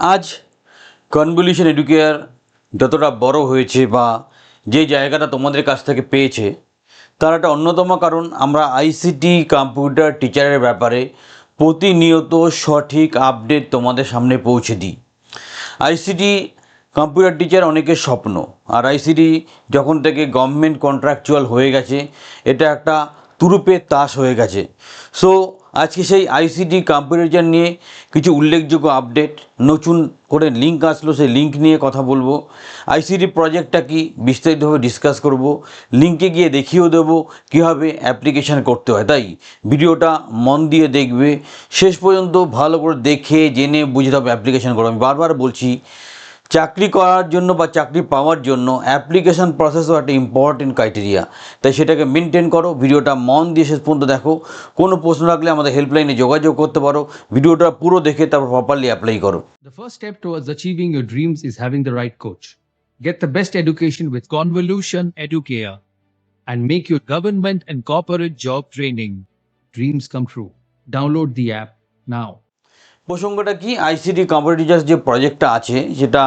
আজ convolution educare যতটা বড় হয়েছে বা যে জায়গাটা তোমাদের কাছ থেকে পেয়েছে তার একটা অন্যতম কারণ আমরা আইসিটি কম্পিউটার টিচারের ব্যাপারে প্রতিনিয়ত সঠিক আপডেট তোমাদের সামনে পৌঁছে দিই। আইসিটি কম্পিউটার টিচার অনেকের স্বপ্ন, আর আইসিটি যখন থেকে গভর্নমেন্ট কন্ট্রাকচুয়াল হয়ে গেছে এটা একটা তুরুপের তাস হয়ে গেছে। সো আজকে সেই আইসিটি কম্পিউটার টিচার নিয়ে কিছু উল্লেখযোগ্য আপডেট, নতুন করে লিঙ্ক আসলো, সেই লিঙ্ক নিয়ে কথা বলবো। আইসিটি প্রজেক্টটা কি বিস্তারিতভাবে ডিসকাস করব, লিঙ্কে গিয়ে দেখিয়েও দেবো কীভাবে অ্যাপ্লিকেশান করতে হয়। তাই ভিডিওটা মন দিয়ে দেখবে, শেষ পর্যন্ত ভালো করে দেখে জেনে বুঝে তবে অ্যাপ্লিকেশান করো। আমি বারবার বলছি, চাকরি করার জন্য বা চাকরি পাওয়ার জন্য অ্যাপ্লিকেশান প্রসেসও একটা ইম্পর্টেন্ট ক্রাইটেরিয়া, তাই সেটাকে মেনটেন করো। ভিডিওটা মন দিয়ে শেষ পর্যন্ত দেখো। কোনো প্রশ্ন রাখলে আমাদের হেল্পলাইনে যোগাযোগ করতে পারো। ভিডিওটা পুরো দেখে তারপর প্রপারলি অ্যাপ্লাই করো। The first step towards achieving your dreams is having the right coach. Get the best education with Convolution Educare and make your government and corporate job training dreams come true. Download the app now. প্রসঙ্গটা কি, ICT computer teachers যে প্রজেক্টটা আছে সেটা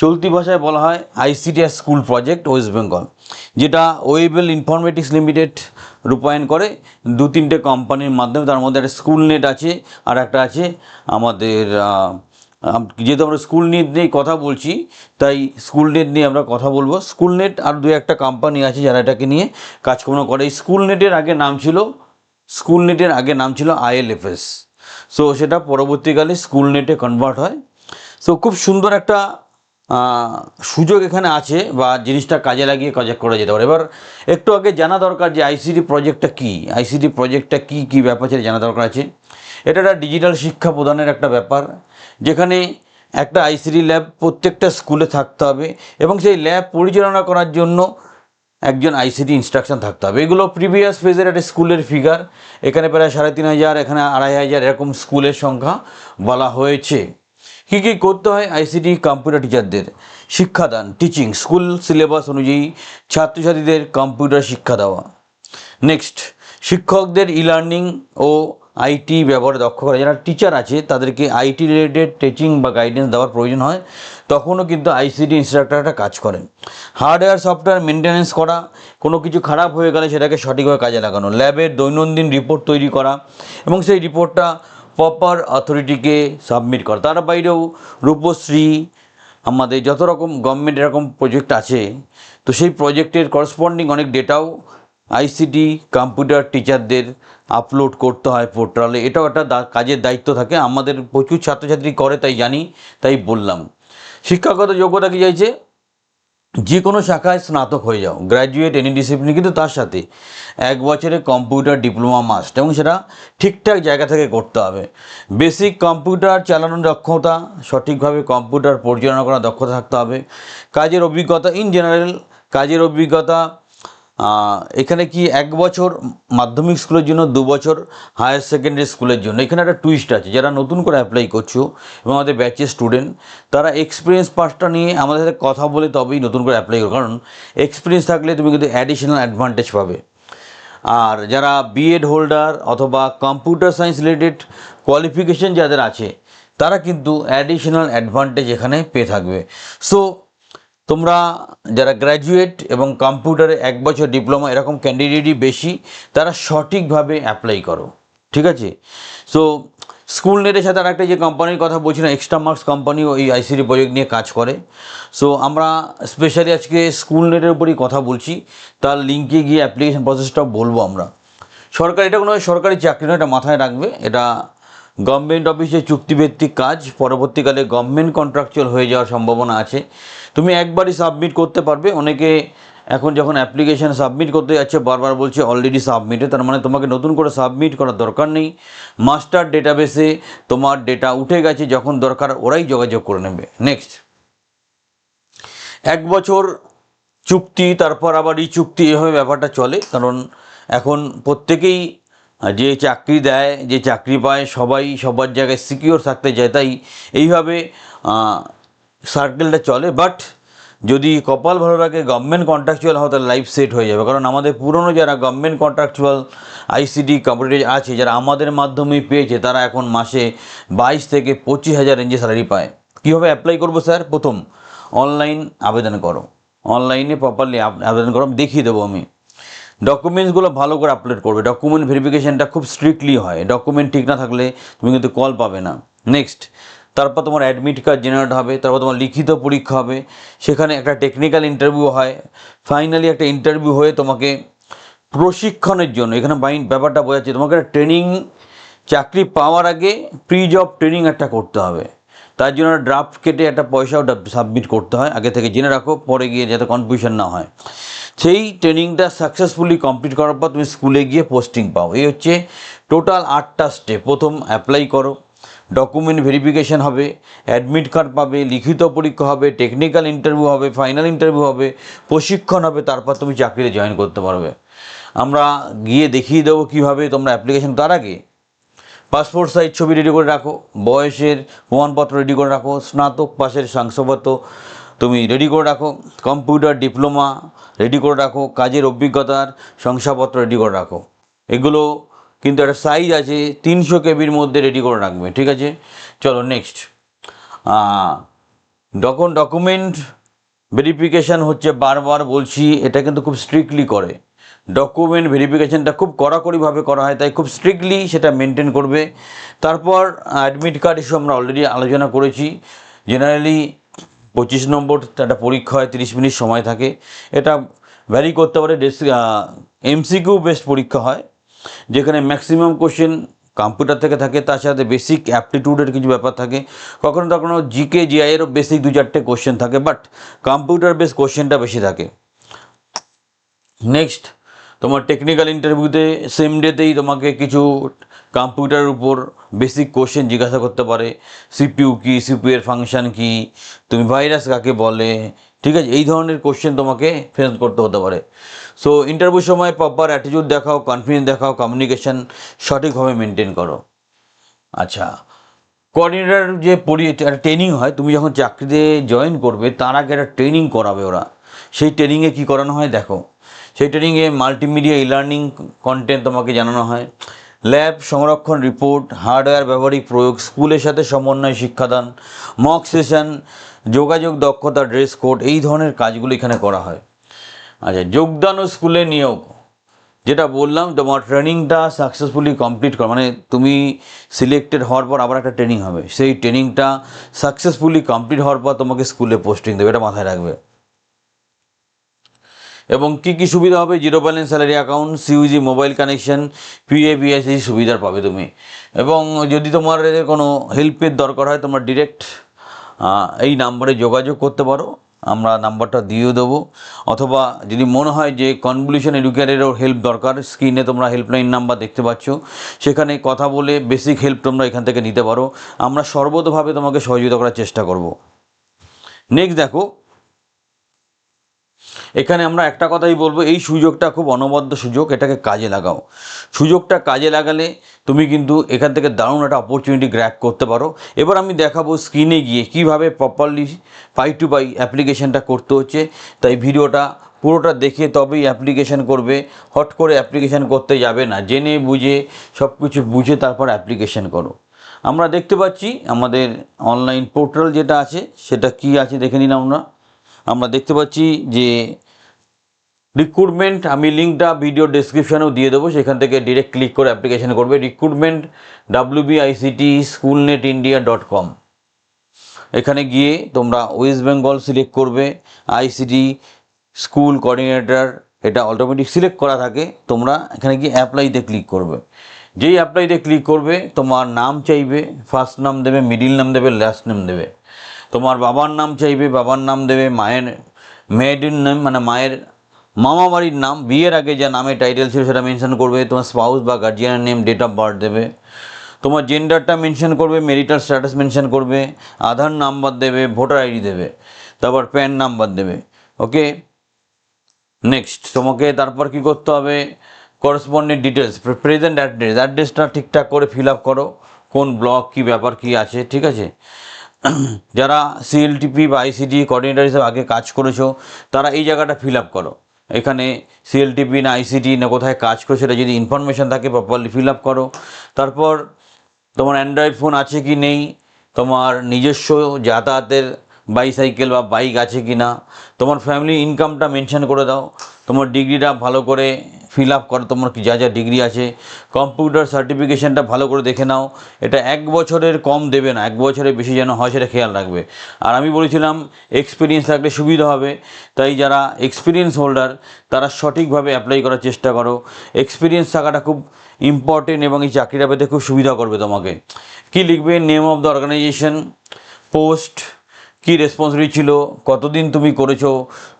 চলতি ভাষায় বলা হয় ICT school project West Bengal, যেটা ওয়েবেল ইনফরমেটিক্স লিমিটেড রূপায়ণ করে 2-3টে কোম্পানির মাধ্যমে। তার মধ্যে একটা স্কুল নেট আছে আর একটা আছে আমাদের, যেহেতু আমরা স্কুল নেট নিয়ে কথা বলছি তাই স্কুল নেট নিয়ে আমরা কথা বলবো। স্কুল নেট আর 2-একটা কোম্পানি আছে যারা এটাকে নিয়ে কাজকর্ম করে। এই স্কুল নেটের আগে নাম ছিল ILFS। সো সেটা পরবর্তীকালে স্কুল নেটে কনভার্ট হয়। সো খুব সুন্দর একটা সুযোগ এখানে আছে, বা জিনিসটা কাজে লাগিয়ে কাজ করা যেতে পারে। এবার একটু আগে জানা দরকার যে আইসিটি প্রজেক্টটা কী কী ব্যাপার সেটা জানা দরকার আছে। এটা একটা ডিজিটাল শিক্ষা প্রদানের একটা ব্যাপার, যেখানে একটা আইসিটি ল্যাব প্রত্যেকটা স্কুলে থাকতে হবে এবং সেই ল্যাব পরিচালনা করার জন্য একজন আইসিটি ইনস্ট্রাকশন থাকতে হবে। এগুলো প্রিভিয়াস ফেজের একটা স্কুলের ফিগার। এখানে প্রায় 3500, এখানে 2500 এরকম স্কুলের সংখ্যা বলা হয়েছে। কী কী করতে হয় আইসিটি কম্পিউটার টিচারদের? শিক্ষাদান, টিচিং, স্কুল সিলেবাস অনুযায়ী ছাত্রছাত্রীদের কম্পিউটার শিক্ষা দেওয়া। নেক্সট, শিক্ষকদের লার্নিং ও আইটি ব্যবহারে দক্ষ করা। যারা টিচার আছে তাদেরকে আইটি রিলেটেড টিচিং বা গাইডেন্স দেওয়ার প্রয়োজন হয়, তখনও কিন্তু আইসিটি ইনস্ট্রাক্টরটা কাজ করেন। হার্ডওয়্যার সফটওয়্যার মেনটেন্যান্স করা, কোনো কিছু খারাপ হয়ে গেলে সেটাকে সঠিকভাবে কাজে লাগানো। ল্যাবের দৈনন্দিন রিপোর্ট তৈরি করা এবং সেই রিপোর্টটা প্রপার অথরিটিকে সাবমিট করা। তার বাইরেও রূপশ্রী, আমাদের যত রকম গভর্নমেন্ট এরকম প্রজেক্ট আছে, তো সেই প্রজেক্টের করসপন্ডিং অনেক ডেটাও আইসিটি কম্পিউটার টিচারদের আপলোড করতে হয় পোর্টালে। এটাও একটা কাজের দায়িত্ব থাকে। আমাদের প্রচুর ছাত্রছাত্রী করে তাই জানি, তাই বললাম। শিক্ষাগত যোগ্যতা কী চাইছে? যে কোনো শাখায় স্নাতক হয়ে যাও, গ্র্যাজুয়েট এনি ডিসিপ্লিন, কিন্তু তার সাথে 1 বছরের কম্পিউটার ডিপ্লোমা মাস্ট, এবং সেটা ঠিকঠাক জায়গা থেকে করতে হবে। বেসিক কম্পিউটার চালানোর দক্ষতা, সঠিকভাবে কম্পিউটার পরিচালনা করার দক্ষতা থাকতে হবে। কাজের অভিজ্ঞতা, ইন জেনারেল কাজের অভিজ্ঞতা, এখানে কি 1 বছর মাধ্যমিক স্কুলের জন্য, 2 বছর হায়ার সেকেন্ডারি স্কুলের জন্য। এখানে একটা টুইস্ট আছে, যারা নতুন করে অ্যাপ্লাই করছো এবং আমাদের ব্যাচের স্টুডেন্ট, তারা এক্সপিরিয়েন্স পাসটা নিয়ে আমাদের সাথে কথা বলে তবেই নতুন করে অ্যাপ্লাই করো, কারণ এক্সপিরিয়েন্স থাকলে তুমি কিন্তু অ্যাডিশনাল অ্যাডভান্টেজ পাবে। আর যারা বিএড হোল্ডার অথবা কম্পিউটার সায়েন্স রিলেটেড কোয়ালিফিকেশন যাদের আছে, তারা কিন্তু অ্যাডিশনাল অ্যাডভান্টেজ এখানে পেয়ে থাকবে। সো তোমরা যারা গ্র্যাজুয়েট এবং কম্পিউটারে 1 বছর ডিপ্লোমা এরকম ক্যান্ডিডেটই বেশি, তারা সঠিকভাবে অ্যাপ্লাই করো, ঠিক আছে? সো স্কুল নেটের সাথে আরেকটা যে কোম্পানির কথা বলছি না, এক্সট্রা মার্কস কোম্পানিও এই আইসিটি প্রজেক্ট নিয়ে কাজ করে। সো আমরা স্পেশালি আজকে স্কুল নেটের উপরই কথা বলছি, তার লিঙ্কে গিয়ে অ্যাপ্লিকেশন প্রসেসটাও বলবো আমরা। সরকার, এটা কোনো সরকারি চাকরি নয়, এটা মাথায় রাখবে। এটা গভর্নমেন্ট অফিসে চুক্তিভিত্তিক কাজ, পরবর্তীকালে গভর্নমেন্ট কন্ট্রাকচুয়াল হয়ে যাওয়ার সম্ভাবনা আছে। তুমি একবারই সাবমিট করতে পারবে। অনেকে এখন যখন অ্যাপ্লিকেশান সাবমিট করতে যাচ্ছে বারবার বলছে অলরেডি সাবমিটে, তার মানে তোমাকে নতুন করে সাবমিট করার দরকার নেই। মাস্টার ডেটাবেসে তোমার ডেটা উঠে গেছে, যখন দরকার ওরাই যোগাযোগ করে নেবে। নেক্সট, 1 বছর চুক্তি, তারপর আবার এই চুক্তি, এভাবে ব্যাপারটা চলে। কারণ এখন প্রত্যেকেই যে চাকরি দেয়, যে চাকরি পায়, সবাই সবার জায়গায় সিকিওর থাকতে চায়, তাই এইভাবে সার্কেলটা চলে। বাট যদি কপাল ভালো রাখে, গভর্নমেন্ট কন্ট্রাকচুয়াল হয়, তাহলে লাইফ সেট হয়ে যাবে। কারণ আমাদের পুরনো যারা গভর্নমেন্ট কন্ট্রাকচুয়াল আইসিটি কম্পিউটার আছে, যারা আমাদের মাধ্যমে পেয়েছে, তারা এখন মাসে 22 থেকে 25 হাজার রেঞ্জে স্যালারি পায়। কীভাবে অ্যাপ্লাই করবো স্যার? প্রথম অনলাইন আবেদন করো, অনলাইনে প্রপারলি আবেদন করো, দেখিয়ে দেবো আমি। ডকুমেন্টসগুলো ভালো করে আপলোড করবে, ডকুমেন্ট ভেরিফিকেশানটা খুব স্ট্রিক্টলি হয়, ডকুমেন্ট ঠিক না থাকলে তুমি কিন্তু কল পাবে না। নেক্সট, তারপর তোমার অ্যাডমিট কার্ড জেনারেট হবে, তারপর তোমার লিখিত পরীক্ষা হবে, সেখানে একটা টেকনিক্যাল ইন্টারভিউ হয়, ফাইনালি একটা ইন্টারভিউ হয়ে তোমাকে প্রশিক্ষণের জন্য, এখানে ব্যাপারটা বোঝাচ্ছে তোমাকে একটা ট্রেনিং, চাকরি পাওয়ার আগে প্রি জব ট্রেনিং একটা করতে হবে, তার জন্য ড্রাফট কেটে একটা পয়সাও সাবমিট করতে হয়, আগে থেকে জেনে রাখো, পরে গিয়ে যাতে কনফিউশন না হয়। সেই ট্রেনিংটা সাকসেসফুলি কমপ্লিট করার পর তুমি স্কুলে গিয়ে পোস্টিং পাও। এই হচ্ছে টোটাল 8টা স্টেপ। প্রথম অ্যাপ্লাই করো, ডকুমেন্ট ভেরিফিকেশান হবে, অ্যাডমিট কার্ড পাবে, লিখিত পরীক্ষা হবে, টেকনিক্যাল ইন্টারভিউ হবে, ফাইনাল ইন্টারভিউ হবে, প্রশিক্ষণ হবে, তারপর তুমি চাকরিতে জয়েন করতে পারবে। আমরা গিয়ে দেখিয়ে দেবো কীভাবে তোমরা অ্যাপ্লিকেশন। তার আগে পাসপোর্ট সাইজ ছবি রেডি করে রাখো, বয়সের প্রমাণপত্র রেডি করে রাখো, স্নাতক পাশের শংসাপত্র তুমি রেডি করে রাখো, কম্পিউটার ডিপ্লোমা রেডি করে রাখো, কাজের অভিজ্ঞতার শংসাপত্র রেডি করে রাখো। এগুলো কিন্তু একটা সাইজ আছে 300 কেবির মধ্যে রেডি করে রাখবে, ঠিক আছে? চলো নেক্সট, ডকুমেন্ট ভেরিফিকেশান হচ্ছে, বারবার বলছি, এটা কিন্তু খুব স্ট্রিক্টলি করে। ডকুমেন্ট ভেরিফিকেশানটা খুব কড়াকড়িভাবে করা হয়, তাই খুব স্ট্রিক্টলি সেটা মেনটেন করবে। তারপর অ্যাডমিট কার্ড এসব আমরা অলরেডি আলোচনা করেছি। জেনারেলি 25 নম্বর একটা পরীক্ষা হয়, 30 মিনিট সময় থাকে, এটা ভ্যারি করতে পারে। এমসিকিউ বেসড পরীক্ষা হয়, যেখানে ম্যাক্সিমাম কোশ্চেন কম্পিউটার থেকে থাকে, তার সাথে বেসিক অ্যাপটিটিউডের কিছু ব্যাপার থাকে, কখনো কখনো জিকে জিআইয়েরও বেসিক 2-4টে কোশ্চেন থাকে, বাট কম্পিউটার বেস কোশ্চেনটা বেশি থাকে। নেক্সট, তোমার টেকনিক্যাল ইন্টারভিউতে সেম ডেতেই তোমাকে কিছু কম্পিউটারের উপর বেসিক কোশ্চেন জিজ্ঞাসা করতে পারে, সিপিইউ কী, সিপিইউ এর ফাংশন কী, তুমি ভাইরাস কাকে বলে, ঠিক আছে? এই ধরনের কোশ্চেন তোমাকে ফেস করতে হতে পারে। সো ইন্টারভিউ সময় প্রপার অ্যাটিটিউড দেখাও, কনফিডেন্স দেখাও, কমিউনিকেশান সঠিকভাবে মেনটেন করো। আচ্ছা, কোঅর্ডিনেটর যে একটা ট্রেনিং হয়, তুমি যখন চাকরিতে জয়েন করবে তার আগে একটা ট্রেনিং করাবে ওরা। সেই ট্রেনিংয়ে কী করানো হয় দেখো, সেই ট্রেনিংয়ে মাল্টিমিডিয়া লার্নিং কন্টেন্ট তোমাকে জানানো হয়, ল্যাব সংরক্ষণ রিপোর্ট, হার্ডওয়্যার ব্যবহারিক প্রয়োগ, স্কুলের সাথে সমন্বয় শিক্ষাদান, মক সেশন, যোগাযোগ দক্ষতা, ড্রেস কোড, এই ধরনের কাজগুলো এখানে করা হয়। আচ্ছা, যোগদান ও স্কুলে নিয়োগ, যেটা বললাম, তোমার ট্রেনিংটা সাকসেসফুলি কমপ্লিট কর, মানে তুমি সিলেক্টেড হওয়ার পর আবার একটা ট্রেনিং হবে, সেই ট্রেনিংটা সাকসেসফুলি কমপ্লিট হওয়ার পর তোমাকে স্কুলে পোস্টিং দেবে, এটা মাথায় রাখবে। এবং কী কী সুবিধা হবে, 0 balance salary account, CUG mobile connection, পিএবিএসি সুবিধা পাবে তুমি। এবং যদি তোমার কোনো হেল্পের দরকার হয়, তোমার ডিরেক্ট এই নাম্বারে যোগাযোগ করতে পারো, আমরা নাম্বারটা দিয়েও দেবো। অথবা যদি মনে হয় যে কনভলিউশন এডুকেটরেরও হেল্প দরকার, স্ক্রিনে তোমরা হেল্পলাইন নাম্বার দেখতে পাচ্ছ, সেখানে কথা বলে বেসিক হেল্প তোমরা এখান থেকে নিতে পারো। আমরা সর্বতোভাবে তোমাকে সহযোগিতা করার চেষ্টা করব। নেক্সট দেখো, এখানে আমরা একটা কথাই বলবো, এই সুযোগটা খুব অনবদ্য সুযোগ, এটাকে কাজে লাগাও। সুযোগটা কাজে লাগালে তুমি কিন্তু এখান থেকে দারুণ একটা অপরচুনিটি গ্র্যাব করতে পারো। এবার আমি দেখাবো স্ক্রিনে গিয়ে কীভাবে প্রপারলি 5 to 5 অ্যাপ্লিকেশানটা করতে হচ্ছে। তাই ভিডিওটা পুরোটা দেখে তবেই অ্যাপ্লিকেশান করবে, হট করে অ্যাপ্লিকেশান করতে যাবে না, জেনে বুঝে সব কিছু বুঝে তারপর অ্যাপ্লিকেশান করো। আমরা দেখতে পাচ্ছি আমাদের অনলাইন পোর্টাল যেটা আছে, সেটা কি আছে দেখে নিলাম। আমরা দেখতে পাচ্ছি যে রিক্রুটমেন্ট, আমি লিঙ্কটা ভিডিও ডেসক্রিপশানেও দিয়ে দেবো, সেখান থেকে ডিরেক্ট ক্লিক করে অ্যাপ্লিকেশান করবে। রিক্রুটমেন্ট wbictschoolnetindia.com, এখানে গিয়ে তোমরা ওয়েস্ট বেঙ্গল সিলেক্ট করবে, আইসিটি স্কুল কোঅর্ডিনেটর, এটা অটোমেটিক সিলেক্ট করা থাকে। তোমরা এখানে গিয়ে অ্যাপ্লাইতে ক্লিক করবে। যেই অ্যাপ্লাইতে ক্লিক করবে, তোমার নাম চাইবে, ফার্স্ট নাম দেবে, মিডিল নাম দেবে, লাস্ট নেম দেবে। তোমার বাবার নাম চাইবে, বাবার নাম দেবে, মায়ের মেয়েটির নাম মানে মায়ের মামা বাড়ির নাম, বিয়ের আগে যা নামে টাইটেল ছিল সেটা মেনশন করবে, তোমার স্পাউস বা গার্জিয়ানের নেম, ডেট অফ বার্থ দেবে, তোমার জেন্ডারটা মেনশন করবে, ম্যারিটাল স্ট্যাটাস মেনশন করবে, আধার নাম্বার দেবে, ভোটার আইডি দেবে, তারপর প্যান নাম্বার দেবে। ওকে, নেক্সট তোমাকে তারপর কি করতে হবে, করসপন্ডেন্ট ডিটেলস, প্রেজেন্ট অ্যাড্রেসটা ঠিকঠাক করে ফিল আপ করো, কোন ব্লক কী ব্যাপার কী আছে, ঠিক আছে? যারা সিএলটিপি বা আইসিটি কোঅর্ডিনেটর হিসেবে আগে কাজ করেছো, তারা এই জায়গাটা ফিল আপ করো। এখানে সিএলটিপি না আইসিটি না কোথায় কাজ করো, সেটা যদি ইনফরমেশান থাকে প্রপারলি ফিল আপ করো। তারপর তোমার অ্যান্ড্রয়েড ফোন আছে কি নেই, তোমার নিজস্ব যাতায়াতের বাইসাইকেল বা বাইক আছে কি না, তোমার ফ্যামিলি ইনকামটা মেনশন করে দাও, তোমার ডিগ্রিটা ভালো করে ফিল আপ করো, তোমার যা যা ডিগ্রি আছে, কম্পিউটার সার্টিফিকেশানটা ভালো করে দেখে নাও। এটা 1 বছরের কম দেবে না, 1 বছরের বেশি যেন হয় সেটা খেয়াল রাখবে। আর আমি বলেছিলাম এক্সপিরিয়েন্স থাকলে সুবিধা হবে, তাই যারা এক্সপিরিয়েন্স হোল্ডার তারা সঠিকভাবে অ্যাপ্লাই করার চেষ্টা করো। এক্সপিরিয়েন্স থাকাটা খুব ইম্পর্টেন্ট এবং এই চাকরিটা পেতে খুব সুবিধা করবে তোমাকে। কি লিখবে? Name of the organization, post, কী রেসপন্সিবিলিটি ছিল, কতদিন তুমি করেছো,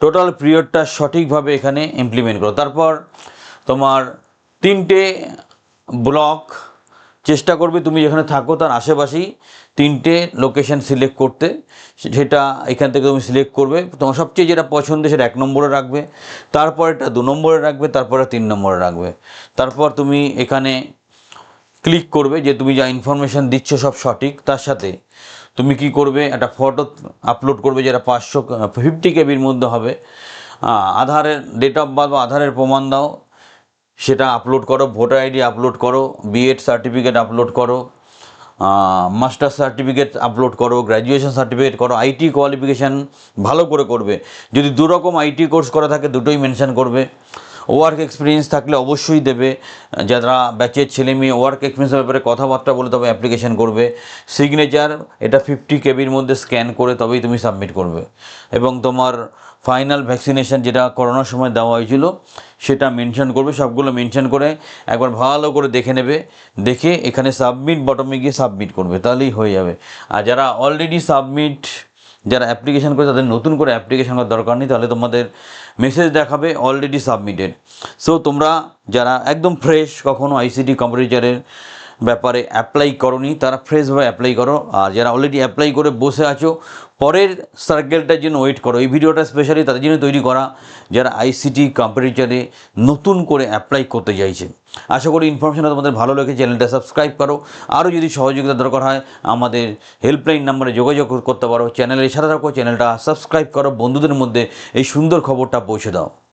টোটাল পিরিয়ডটা সঠিকভাবে এখানে ইমপ্লিমেন্ট করো। তারপর তোমার 3টে ব্লক, চেষ্টা করবে তুমি যেখানে থাকো তার আশেপাশেই 3টে লোকেশন সিলেক্ট করতে। সেটা এখান থেকে তুমি সিলেক্ট করবে, তোমার সবচেয়ে যেটা পছন্দ সেটা 1 নম্বরে রাখবে, তারপরেটা 2 নম্বরে রাখবে, তারপরে 3 নম্বরে রাখবে। তারপর তুমি এখানে ক্লিক করবে যে তুমি যা ইনফরমেশান দিচ্ছ সব সঠিক। তার সাথে তুমি কি করবে, একটা ফটো আপলোড করবে যেটা 550 কেবির মধ্যে হবে। আধারের ডেট অফ বার্থ বা আধারের প্রমাণ দাও, সেটা আপলোড করো। ভোটার আইডি আপলোড করো, বিএড সার্টিফিকেট আপলোড করো, মাস্টার সার্টিফিকেট আপলোড করো, গ্র্যাজুয়েশন সার্টিফিকেট করো, আইটি কোয়ালিফিকেশান ভালো করে করবে। যদি 2 রকম আইটি কোর্স করা থাকে দুটোই মেনশন করবে। ওয়ার্ক এক্সপিরিয়েন্স থাকলে অবশ্যই দেবে, যারা ব্যাচের ছেলে মেয়ে ওয়ার্ক এক্সপিরিয়েন্সের ব্যাপারে কথাবার্তা বলে তবে অ্যাপ্লিকেশন করবে। সিগনেচার এটা 50 কেবির মধ্যে স্ক্যান করে তবেই তুমি সাবমিট করবে। এবং তোমার ফাইনাল ভ্যাকসিনেশন যেটা করোনার সময় দেওয়া হয়েছিল সেটা মেনশন করবে। সবগুলো মেনশন করে একবার ভালো করে দেখে নেবে, দেখে এখানে সাবমিট বটমে গিয়ে সাবমিট করবে, তাহলেই হয়ে যাবে। আর যারা অলরেডি যারা অ্যাপ্লিকেশন করে তাদের নতুন করে অ্যাপ্লিকেশন করার দরকার নেই, তাহলে তোমাদের মেসেজ দেখাবে অলরেডি সাবমিটেড। সো তোমরা যারা একদম ফ্রেশ, কখনো আইসিটি কম্পিউটারের ব্যাপারে অ্যাপ্লাই করোনি তারা ফ্রেশভাবে অ্যাপ্লাই করো। আর যারা অলরেডি অ্যাপ্লাই করে বসে আছো পরের সার্কেলটার জন্য ওয়েট করো। এই ভিডিওটা স্পেশালি তাদের জন্য তৈরি করা যারা আইসিটি কম্পিউটারে নতুন করে অ্যাপ্লাই করতে চাইছে। আশা করি ইনফরমেশনটা তোমাদের ভালো লেগে, চ্যানেলটা সাবস্ক্রাইব করো। আরও যদি সহযোগিতা দরকার হয় আমাদের হেল্পলাইন নাম্বারে যোগাযোগ করতে পারো। চ্যানেলের সাথে থাকো, চ্যানেলটা সাবস্ক্রাইব করো, বন্ধুদের মধ্যে এই সুন্দর খবরটা পৌঁছে দাও।